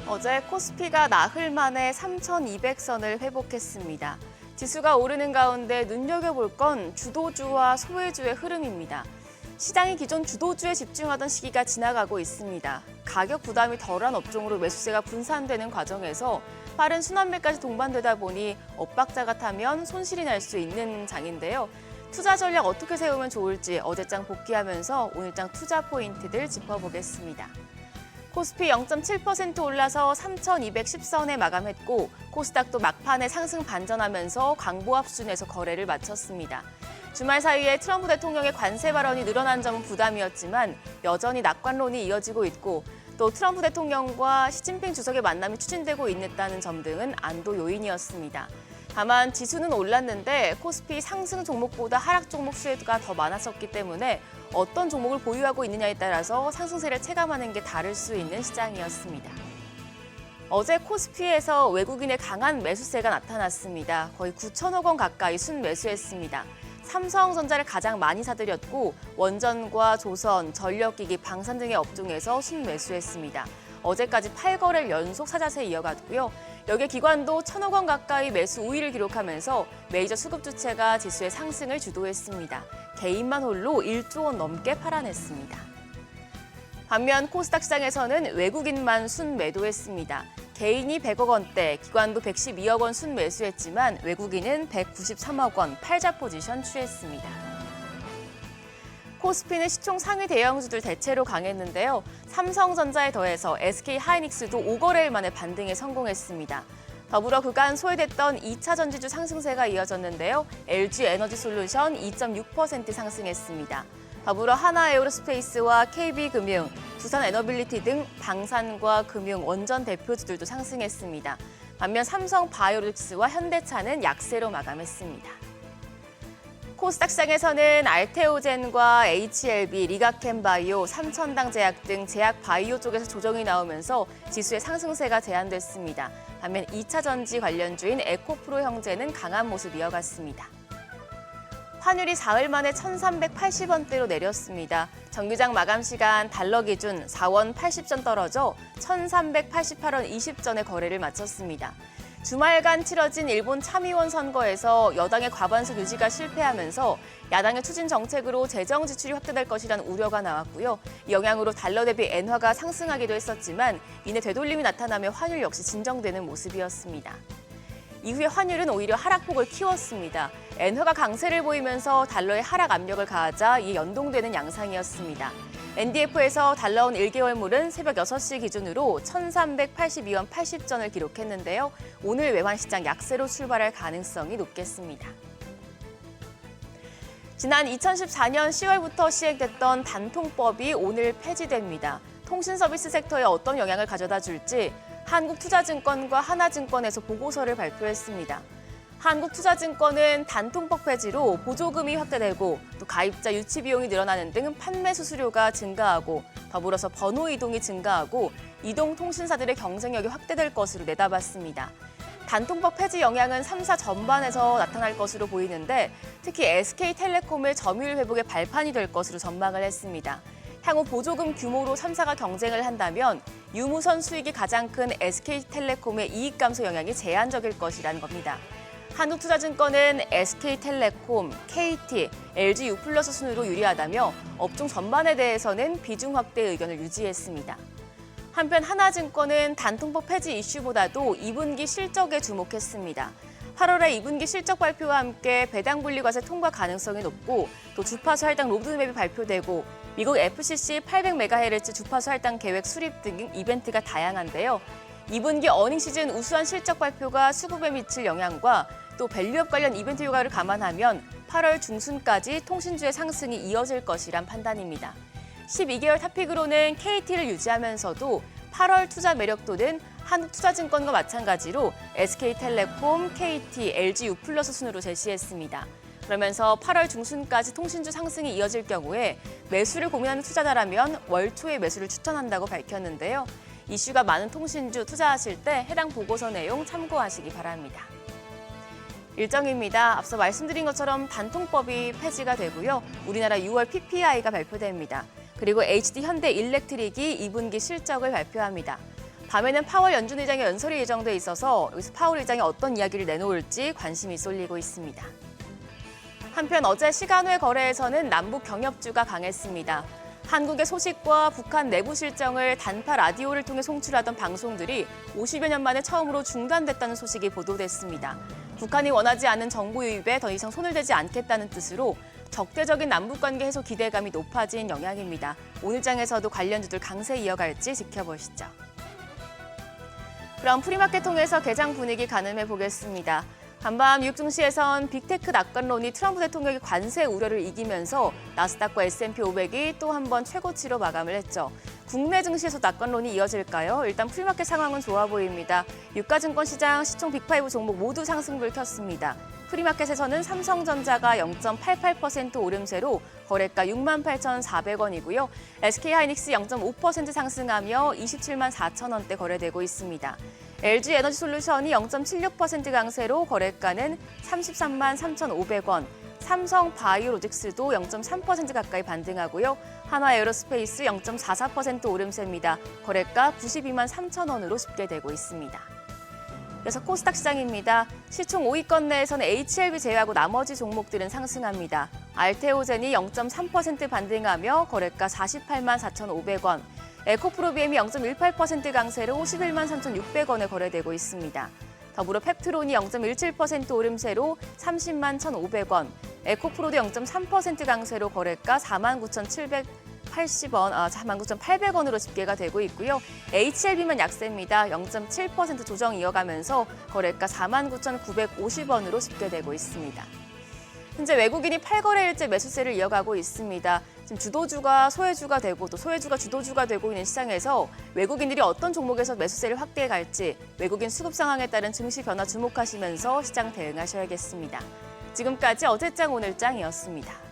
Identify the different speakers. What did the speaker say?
Speaker 1: 어제 코스피가 나흘 만에 3,200선을 회복했습니다. 지수가 오르는 가운데 눈여겨볼 건 주도주와 소외주의 흐름입니다. 시장이 기존 주도주에 집중하던 시기가 지나가고 있습니다. 가격 부담이 덜한 업종으로 매수세가 분산되는 과정에서 빠른 순환매까지 동반되다 보니 엇박자가 타면 손실이 날 수 있는 장인데요. 투자 전략 어떻게 세우면 좋을지 어제장 복귀하면서 오늘장 투자 포인트들 짚어보겠습니다. 코스피 0.7% 올라서 3,210선에 마감했고 코스닥도 막판에 상승 반전하면서 강보합 수준에서 거래를 마쳤습니다. 주말 사이에 트럼프 대통령의 관세 발언이 늘어난 점은 부담이었지만 여전히 낙관론이 이어지고 있고 또 트럼프 대통령과 시진핑 주석의 만남이 추진되고 있다는 점 등은 안도 요인이었습니다. 다만 지수는 올랐는데 코스피 상승 종목보다 하락 종목 수가 더 많았었기 때문에 어떤 종목을 보유하고 있느냐에 따라서 상승세를 체감하는 게 다를 수 있는 시장이었습니다. 어제 코스피에서 외국인의 강한 매수세가 나타났습니다. 거의 9천억 원 가까이 순매수했습니다. 삼성전자를 가장 많이 사들였고 원전과 조선, 전력기기, 방산 등의 업종에서 순매수했습니다. 어제까지 8거래를 연속 사자세 이어갔고요. 여기에 기관도 1,000억 원 가까이 매수 우위를 기록하면서 메이저 수급 주체가 지수의 상승을 주도했습니다. 개인만 홀로 1조 원 넘게 팔아냈습니다. 반면 코스닥 시장에서는 외국인만 순매도했습니다. 개인이 100억 원대, 기관도 112억 원 순매수했지만 외국인은 193억 원 팔자 포지션 취했습니다. 코스피는 시총 상위 대형주들 대체로 강했는데요. 삼성전자에 더해서 SK하이닉스도 5거래일 만에 반등에 성공했습니다. 더불어 그간 소외됐던 2차 전지주 상승세가 이어졌는데요. LG에너지솔루션 2.6% 상승했습니다. 더불어 하나에어로스페이스와 KB금융, 두산에너빌리티 등 방산과 금융, 원전 대표주들도 상승했습니다. 반면 삼성바이오로직스와 현대차는 약세로 마감했습니다. 코스닥 시장에서는 알테오젠과 HLB, 리가캠바이오, 삼천당제약 등 제약바이오 쪽에서 조정이 나오면서 지수의 상승세가 제한됐습니다. 반면 2차 전지 관련주인 에코프로 형제는 강한 모습 이어갔습니다. 환율이 사흘 만에 1,380원대로 내렸습니다. 정규장 마감 시간 달러 기준 4원 80전 떨어져 1,388원 20전에 거래를 마쳤습니다. 주말간 치러진 일본 참의원 선거에서 여당의 과반수 유지가 실패하면서 야당의 추진 정책으로 재정 지출이 확대될 것이라는 우려가 나왔고요. 이 영향으로 달러 대비 엔화가 상승하기도 했었지만 이내 되돌림이 나타나며 환율 역시 진정되는 모습이었습니다. 이후에 환율은 오히려 하락폭을 키웠습니다. 엔화가 강세를 보이면서 달러의 하락 압력을 가하자 이에 연동되는 양상이었습니다. NDF에서 달러원 1개월물은 새벽 6시 기준으로 1,382원 80전을 기록했는데요. 오늘 외환시장 약세로 출발할 가능성이 높겠습니다. 지난 2014년 10월부터 시행됐던 단통법이 오늘 폐지됩니다. 통신서비스 섹터에 어떤 영향을 가져다 줄지 한국투자증권과 하나증권에서 보고서를 발표했습니다. 한국투자증권은 단통법 폐지로 보조금이 확대되고 또 가입자 유치 비용이 늘어나는 등 판매 수수료가 증가하고 더불어서 번호 이동이 증가하고 이동통신사들의 경쟁력이 확대될 것으로 내다봤습니다. 단통법 폐지 영향은 3사 전반에서 나타날 것으로 보이는데 특히 SK텔레콤의 점유율 회복의 발판이 될 것으로 전망을 했습니다. 향후 보조금 규모로 3사가 경쟁을 한다면 유무선 수익이 가장 큰 SK텔레콤의 이익 감소 영향이 제한적일 것이라는 겁니다. 한국투자증권은 SK텔레콤, KT, LGU+ 순으로 유리하다며 업종 전반에 대해서는 비중 확대 의견을 유지했습니다. 한편 하나증권은 단통법 폐지 이슈보다도 2분기 실적에 주목했습니다. 8월에 2분기 실적 발표와 함께 배당 분리과세 통과 가능성이 높고 또 주파수 할당 로드맵이 발표되고 미국 FCC 800MHz 주파수 할당 계획 수립 등 이벤트가 다양한데요. 2분기 어닝 시즌 우수한 실적 발표가 수급에 미칠 영향과 또 밸류업 관련 이벤트 효과를 감안하면 8월 중순까지 통신주의 상승이 이어질 것이란 판단입니다. 12개월 탑픽으로는 KT를 유지하면서도 8월 투자 매력도는 한국투자증권과 마찬가지로 SK텔레콤, KT, LGU+ 순으로 제시했습니다. 그러면서 8월 중순까지 통신주 상승이 이어질 경우에 매수를 고민하는 투자자라면 월 초에 매수를 추천한다고 밝혔는데요. 이슈가 많은 통신주 투자하실 때 해당 보고서 내용 참고하시기 바랍니다. 일정입니다. 앞서 말씀드린 것처럼 단통법이 폐지가 되고요. 우리나라 6월 PPI가 발표됩니다. 그리고 HD 현대 일렉트릭이 2분기 실적을 발표합니다. 밤에는 파월 연준 의장의 연설이 예정돼 있어서 여기서 파월 의장이 어떤 이야기를 내놓을지 관심이 쏠리고 있습니다. 한편 어제 시간외 거래에서는 남북 경협주가 강했습니다. 한국의 소식과 북한 내부 실정을 단파 라디오를 통해 송출하던 방송들이 50여 년 만에 처음으로 중단됐다는 소식이 보도됐습니다. 북한이 원하지 않는 정보 유입에 더 이상 손을 대지 않겠다는 뜻으로 적대적인 남북관계 해소 기대감이 높아진 영향입니다. 오늘 장에서도 관련주들 강세 이어갈지 지켜보시죠. 그럼 프리마켓 통해서 개장 분위기 가늠해 보겠습니다. 한밤 뉴욕 증시에선 빅테크 낙관론이 트럼프 대통령의 관세 우려를 이기면서 나스닥과 S&P 500이 또 한 번 최고치로 마감을 했죠. 국내 증시에서 낙관론이 이어질까요? 일단 프리마켓 상황은 좋아 보입니다. 유가증권 시장 시총 빅5 종목 모두 상승불 켰습니다. 프리마켓에서는 삼성전자가 0.88% 오름세로 거래가 68,400원이고요. SK하이닉스 0.5% 상승하며 27만 4천 원대 거래되고 있습니다. LG에너지솔루션이 0.76% 강세로 거래가는 33만 3,500원, 삼성바이오로직스도 0.3% 가까이 반등하고요. 한화에어로스페이스 0.44% 오름세입니다. 거래가 92만 3천 원으로 집계되고 있습니다. 그래서 코스닥 시장입니다. 시총 5위권 내에서는 HLB 제외하고 나머지 종목들은 상승합니다. 알테오젠이 0.3% 반등하며 거래가 48만 4,500원, 에코프로비엠이 0.18% 강세로 51만 3,600원에 거래되고 있습니다. 더불어 펩트론이 0.17% 오름세로 30만 1,500원, 에코프로도 0.3% 강세로 거래가 49,800원으로 집계가 되고 있고요. HLB만 약세입니다. 0.7% 조정 이어가면서 거래가 49,950원으로 집계되고 있습니다. 현재 외국인이 8거래일째 매수세를 이어가고 있습니다. 지금 주도주가 소외주가 되고 또 소외주가 주도주가 되고 있는 시장에서 외국인들이 어떤 종목에서 매수세를 확대해 갈지 외국인 수급 상황에 따른 증시 변화 주목하시면서 시장 대응하셔야겠습니다. 지금까지 어제장 오늘장이었습니다.